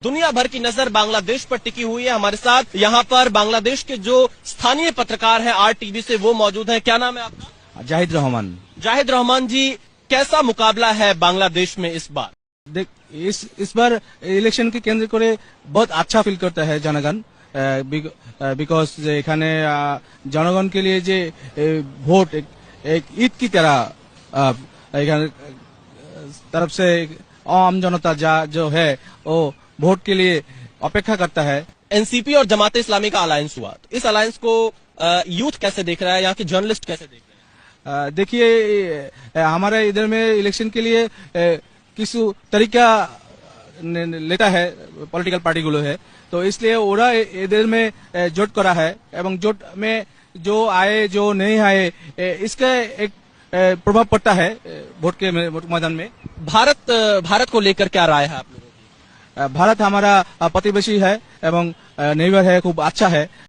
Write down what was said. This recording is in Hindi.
दुनिया भर की नजर बांग्लादेश पर टिकी हुई है। हमारे साथ यहाँ पर बांग्लादेश के जो स्थानीय पत्रकार हैं RTV से, वो मौजूद हैं। क्या नाम है आपका? जाहिद रहमान। जाहिद रहमान जी, कैसा मुकाबला है बांग्लादेश में इस बार? देख, इस बार इलेक्शन के केंद्र করে बहुत अच्छा फील करता है जनगण, बिकॉज এখানে जनगण के लिए जे वोट एक ईद की तरह এখানে तरफ से आम जनता जो है वो वोट के लिए अपेक्षा करता है। एनसीपी और जमात इस्लामी का अलायंस हुआ, तो इस अलायंस को यूथ कैसे देख रहा है, यहाँ के जर्नलिस्ट कैसे देख रहे हैं? देखिए, हमारे इधर में इलेक्शन के लिए किस तरीका लेता है पॉलिटिकल पार्टी गुलो है, तो इसलिए ओरा इधर में जोट करा है एवं जोट में जो आए जो नहीं आए इसका एक प्रभाव पड़ता है वोट के मैदान में। भारत को लेकर क्या राय है आप लोगों की? भारत हमारा प्रतिवेशी है एवं नेबर है, खूब अच्छा है।